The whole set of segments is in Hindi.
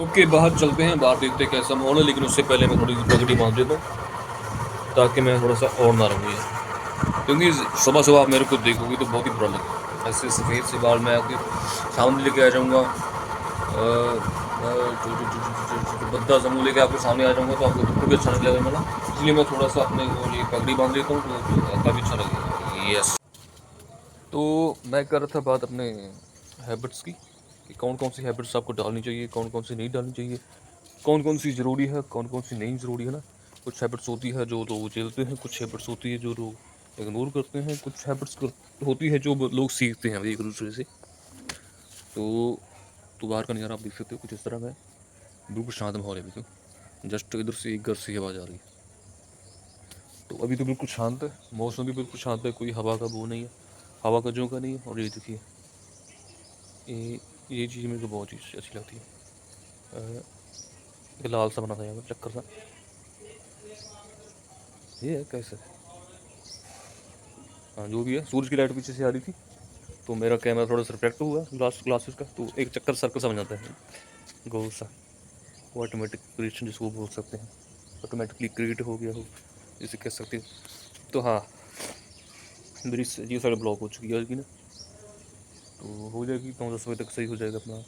ओके, बाहर चलते हैं, बाहर देखते हैं कैसा माहौल है, लेकिन उससे पहले मैं थोड़ी सी पगड़ी बांध देता हूँ ताकि मैं थोड़ा सा और ना रहूँ ये, क्योंकि सुबह सुबह आप मेरे को देखोगे तो बहुत ही बुरा लगेगा। ऐसे सफ़ेद से बाल मैं आपके सामने लेके आ जाऊँगा, बद्दा समूह लेके आपके सामने आ जाऊँगा तो आपको बिल्कुल भी अच्छा नहीं लगेगा ना। इसलिए मैं थोड़ा सा अपने वो ये पगड़ी बांध लेता हूँ तो तभी अच्छा लगेगा। यस। तो मैं कर रहा था बात अपने हैबिट्स की, कि कौन कौन सी हैबिट्स आपको डालनी चाहिए, कौन कौन सी नहीं डालनी चाहिए, कौन कौन सी ज़रूरी है, कौन कौन सी नहीं ज़रूरी है ना। कुछ हैबिट्स होती है जो लोग झेलते हैं, कुछ हैबिट्स होती है जो लोग इग्नोर करते हैं, कुछ हैबिट्स होती है जो लोग सीखते हैं एक दूसरे से। तो बाहर का नज़ारा आप देख सकते हो कुछ इस तरह का है, बिल्कुल शांत माहौल है अभी तो। जस्ट इधर से एक घर से आवाज़ आ रही है, तो अभी तो बिल्कुल शांत है, मौसम भी बिल्कुल शांत है, कोई हवा का वो नहीं है, हवा का झोंका नहीं है। और ये देखिए, ये ये चीज़ मेरे को बहुत चीज़ अच्छी लगती है। ये लाल सा बना था यहाँ पर चक्कर सा, ये है कैसे, हाँ जो भी है, सूरज की लाइट पीछे से आ रही थी तो मेरा कैमरा थोड़ा सा रिफ्लेक्ट हुआ ग्लासेस का, तो एक चक्कर सर्कल सा बन जाता है, गोल सा। वो ऑटोमेटिक क्रिएशन जिसको बोल सकते हैं, ऑटोमेटिकली क्रिएट हो गया हो, इसे कह सकते हो। तो हाँ, मेरी ये साइड ब्लॉक हो चुकी है कि ना, तो हो जाएगी 9-10 बजे तक सही हो जाएगा अपना,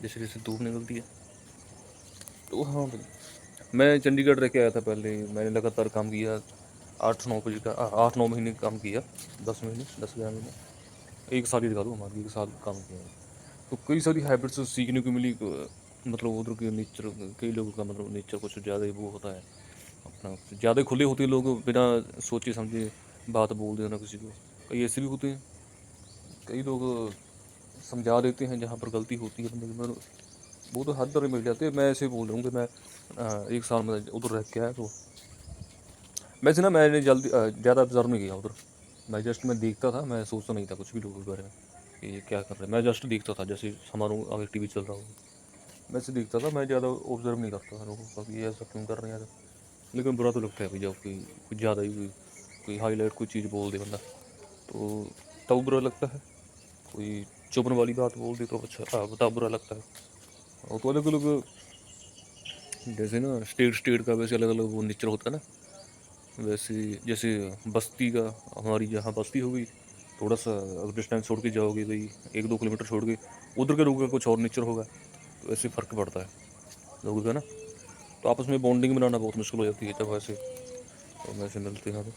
जैसे जैसे धूप निकलती है। तो हाँ भाई, मैं चंडीगढ़ रह के आया था पहले, मैंने लगातार काम किया 8-9 बजे का, 8-9 महीने काम किया, 10 महीने, 10-11 महीने, 1 साल ही लगा दो, हमारे 1 साल काम किया है। तो कई सारी हैबिट्स सीखने को मिली, मतलब उधर के नेचर, कई लोगों का मतलब नेचर कुछ ज़्यादा ही वो होता है अपना, ज़्यादा खुले होते हैं लोग, बिना सोचे समझे बात बोल देना किसी को। कई ऐसे भी होते हैं, कई लोग समझा देते हैं जहाँ पर गलती होती है बंदे की, पर वो तो हर तरह मिल जाते हैं। मैं ऐसे बोल रहा हूँ कि मैं 1 साल में उधर रह के आया, तो वैसे ना मैंने जल्दी ज़्यादा ऑब्जर्व नहीं किया उधर। मैं देखता था, मैं सोचता नहीं था कुछ भी लोगों के बारे में कि ये क्या कर रहे हैं। मैं जस्ट देखता था, जैसे हमारा अगर टीवी चल रहा हो वैसे देखता था, मैं ज़्यादा ऑब्जर्व नहीं करता था लोगों का कि ये ऐसा क्यों कर रहे हैं यार। लेकिन बुरा तो लगता है भाई, जब कोई कुछ ज़्यादा ही कोई हाईलाइट कोई चीज़ बोल दे बंदा, तो तब बुरा लगता है। कोई चुभन वाली बात बोल दी तो अच्छा तब बुरा लगता है। और तो अलग अलग, जैसे ना स्टेट स्टेट का वैसे अलग अलग वो नेचर होता है ना, वैसे जैसे बस्ती का, हमारी जहाँ बस्ती होगी, थोड़ा सा अगर डिस्टेंस छोड़ के जाओगे भाई, 1-2 किलोमीटर छोड़ के, उधर के लोगों का कुछ और नेचर होगा, तो ऐसे फ़र्क पड़ता है लोगों का ना। तो आपस में बॉन्डिंग बनाना बहुत मुश्किल हो जाती है जब ऐसे, तो वैसे मिलते हैं तो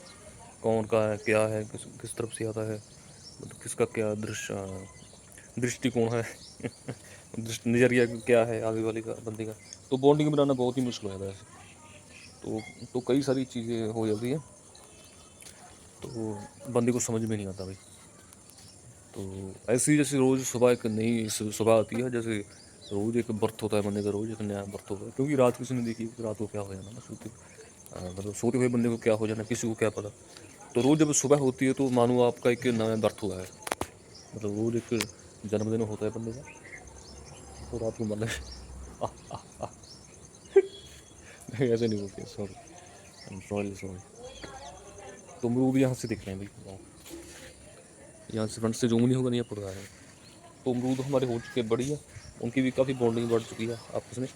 कौन का है क्या है, किस किस तरफ से आता है, मतलब किसका क्या दृष्टिकोण है नज़रिया क्या है आगे वाले का, बंदे का। तो बॉन्डिंग बनाना बहुत ही मुश्किल हो जाता है ऐसे। तो कई सारी चीज़ें हो जाती हैं, तो बंदे को समझ में नहीं आता भाई। तो ऐसे ही जैसे रोज़ सुबह एक नई सुबह आती है, जैसे रोज़ एक बर्थ होता है बंदे का, रोज़ एक नया बर्थ होता है, क्योंकि रात किसी ने देखी कि रात को क्या हो जाना ना, मतलब सोते हुए बंदे को क्या हो जाना किसी को क्या पता। तो रोज़ जब सुबह होती है तो मानो आपका एक नया बर्थ हुआ है, मतलब रोज़ एक जन्मदिन होता है बंदे का। तो रात को मतलब नहीं ऐसे नहीं बोलते, sorry, I am sorry sorry. तो अमरूद यहाँ से दिख रहे हैं भाई, वाह। यहाँ से फ्रंट से जूम नहीं होगा, नहीं पड़ रहा है। तो अमरूद हमारे हो चुके हैं बढ़िया, उनकी भी काफ़ी बॉन्डिंग बढ़ चुकी है आपस में।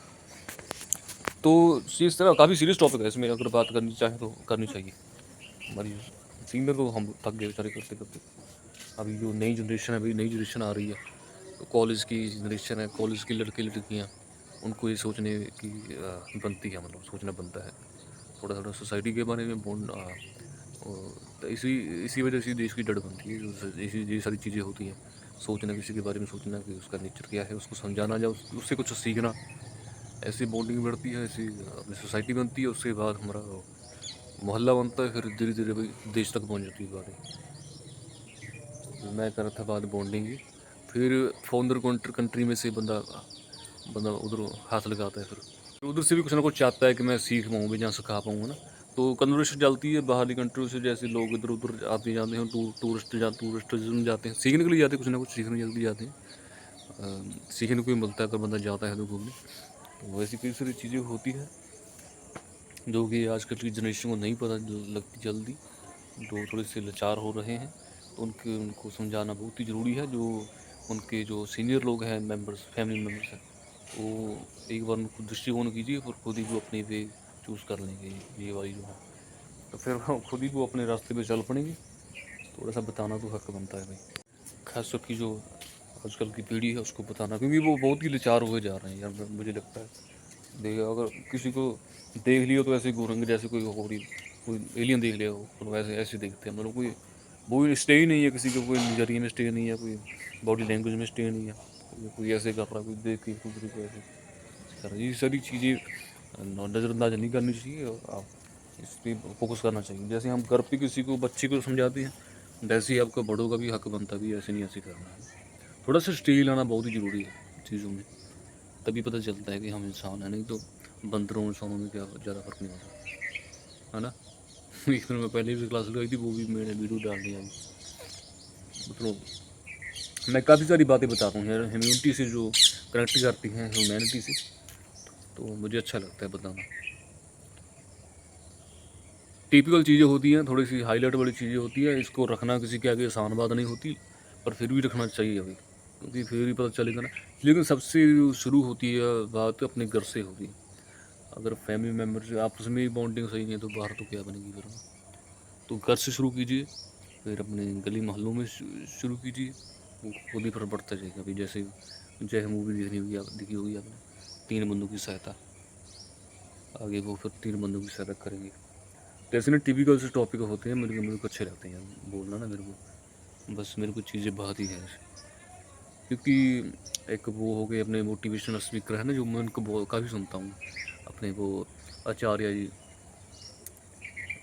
तो इस तरह काफ़ी सीरियस टॉपिक है, इसमें अगर बात करनी चाहे तो करनी चाहिए। हमारी सीनियर तो हम थक गए बेचारे करते करते। अभी जो नई जनरेशन है, अभी नई जनरेशन आ रही है, तो कॉलेज की जनरेशन है, कॉलेज के लड़के लड़कियाँ, उनको ये सोचने की बनती है, मतलब सोचना बनता है थोड़ा थोड़ा सोसाइटी के बारे में तो इसी इसी वजह से देश की जड़ बनती है, इसी ये सारी चीज़ें होती हैं। सोचना किसी के बारे में, सोचना कि उसका नेचर क्या है, उसको समझाना, या उससे कुछ सीखना, ऐसी बॉन्डिंग बढ़ती है, ऐसी अपनी सोसाइटी बनती है, उसके बाद हमारा मोहल्ला बनता है, फिर धीरे धीरे भाई देश तक पहुँच जाती है बातें। मैं कर रहा था बात बॉन्डिंग की, फिर फॉरनर कंट्री में से बंदा बंदा उधर हाथ लगाता है, फिर उधर से भी कुछ ना कुछ चाहता है कि मैं सीख पाऊँ भी, जहाँ सिखा पाऊँगा ना। तो कन्वर्सेशन चलती है बाहरली कंट्रियों से, जैसे लोग इधर उधर आते जाते हैं, टूरिस्टिज्म जाते हैं, सीखने के लिए जाते हैं, कुछ ना कुछ सीखने जल्दी जाते हैं। सीखने को भी मिलता है अगर बंदा जाता है तो घूमने। तो वैसी कई सारी चीज़ें होती है जो कि आजकल की जनरेशन को नहीं पता लगती जल्दी, जो थोड़े से लाचार हो रहे हैं। तो उनको समझाना बहुत ही ज़रूरी है, जो उनके जो सीनियर लोग हैं, मेंबर्स, फैमिली मेंबर्स हैं, तो एक बार उनको दृष्टिकोण कीजिए, फिर खुद ही वो अपनी वे चूज़ कर लेंगे, ये वाली जो है, तो फिर वो खुद ही वो अपने रास्ते पे चल पड़ेंगे। थोड़ा सा बताना तो हक बनता है भाई, खास करके जो आजकल की पीढ़ी है उसको बताना, क्योंकि वो बहुत ही लाचार हुए जा रहे हैं यार, मुझे लगता है। देखिए अगर किसी को देख लियो तो ऐसे घूरेंगे जैसे कोई कोई एलियन देख लिया हो, तो ऐसे ऐसे देखते हैं, मतलब कोई वो स्टे ही नहीं है, किसी को कोई नज़रिए में स्टे नहीं है, कोई बॉडी लैंग्वेज में स्टे नहीं है, कोई ऐसे कर रहा है, कोई देख के दूसरे को ऐसे कर रहा है। ये सारी चीज़ें नज़रअंदाज नहीं करनी चाहिए, और आप इस पर फोकस करना चाहिए। जैसे हम घर पे किसी को बच्चे को समझाते हैं, वैसे ही आपका बड़ों का भी हक बनता भी ऐसे नहीं ऐसे करना है। थोड़ा सा स्टे लाना बहुत ही ज़रूरी है चीज़ों में, तभी पता चलता है कि हम इंसान हैं, नहीं तो बंदरों इंसानों में क्या ज़्यादा फ़र्क नहीं होता है ना। एक दिन मैं पहले भी क्लास लगाई थी, वो भी मैंने वीडियो डाल दिया। मतलब मैं काफ़ी सारी बातें बताता हूँ यार, ह्यूमैनिटी से जो कनेक्ट करती हैं ह्यूमैनिटी से, तो मुझे अच्छा लगता है बताना। टिपिकल चीज़ें होती हैं, थोड़ी सी हाईलाइट वाली चीज़ें होती है, इसको रखना किसी के आगे आसान बात नहीं होती, पर फिर भी रखना चाहिए अभी, क्योंकि फिर ही पता चलेगा ना। लेकिन सबसे शुरू होती है बात अपने घर से होती है। अगर फैमिली मेम्बर से आपस में ही बॉन्डिंग सही नहीं है तो बाहर तो क्या बनेगी फिर। तो घर से शुरू कीजिए, फिर अपने गली मोहल्लों में शुरू कीजिए, वो खुद ही फिर बढ़ता जाएगा। अभी जैसे जय मूवी देखनी होगी, आप देखी होगी आपने, 3 बंदों की सहायता, आगे वो फिर 3 बंदों की सहायता करेंगे। तो ऐसे ना टिपिकल से टॉपिक होते हैं, मेरे को अच्छे लगते हैं यार बोलना ना, मेरे को बस मेरे को चीज़ें बहुत ही है, क्योंकि एक वो हो गए अपने मोटिवेशनल स्पीकर है ना, जो मैं उनको बहुत काफ़ी सुनता हूँ, अपने वो आचार्य जी,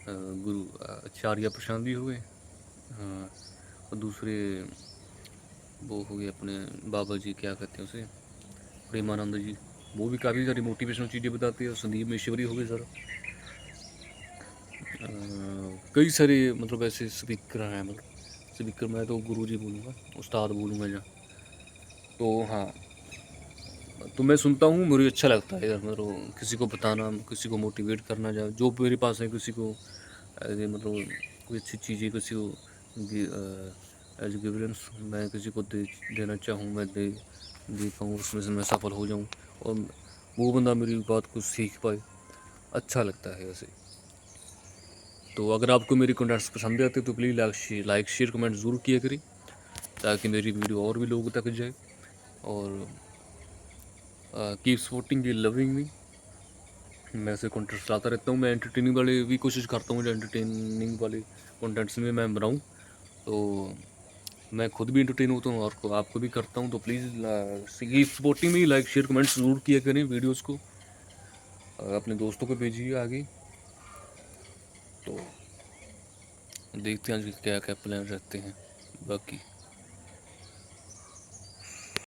गुरु आचार्य प्रशांत जी हो गए, हाँ, और दूसरे वो हो गए अपने बाबा जी, क्या कहते हैं उसे, प्रेमानंद जी, वो भी काफ़ी सारी मोटिवेशनल चीज़ें बताते हैं। संदीप महेश्वरी हो गए सर, कई सारे मतलब ऐसे स्पीकर हैं, मतलब स्पीकर मैं तो गुरु जी बोलूँगा, उस्ताद बोलूँगा जहाँ। तो हाँ, तो मैं सुनता हूँ, मुझे अच्छा लगता है यार, मतलब किसी को बताना, किसी को मोटिवेट करना, जा जो मेरे पास है किसी को ऐसे मतलब कोई अच्छी चीज़ें किसी को एज गिवेंस मैं किसी को देना चाहूँ, मैं दे पाऊँ, उसमें से मैं सफल हो जाऊँ, और वो बंदा मेरी बात को सीख पाए, अच्छा लगता है ऐसे। तो अगर आपको मेरी कंटेंट्स पसंद आते तो प्लीज़ लाइक शेयर कमेंट ज़रूर किया करें, ताकि मेरी वीडियो और भी लोगों तक जाए। और कीप सपोर्टिंग की लविंग मी, मैं ऐसे कंटेंट्स लाता रहता हूँ। मैं एंटरटेनिंग वाले भी कोशिश करता हूँ, जो एंटरटेनिंग वाले कंटेंट्स में मैं बनाऊँ, तो मैं खुद भी एंटरटेन होता हूँ और आपको भी करता हूँ। तो please keep supporting me, like share comments ज़रूर किया करें वीडियोज़ को, अपने दोस्तों को भेजिए आगे। तो देखते हैं आज क्या क्या प्लान रहते हैं बाकी।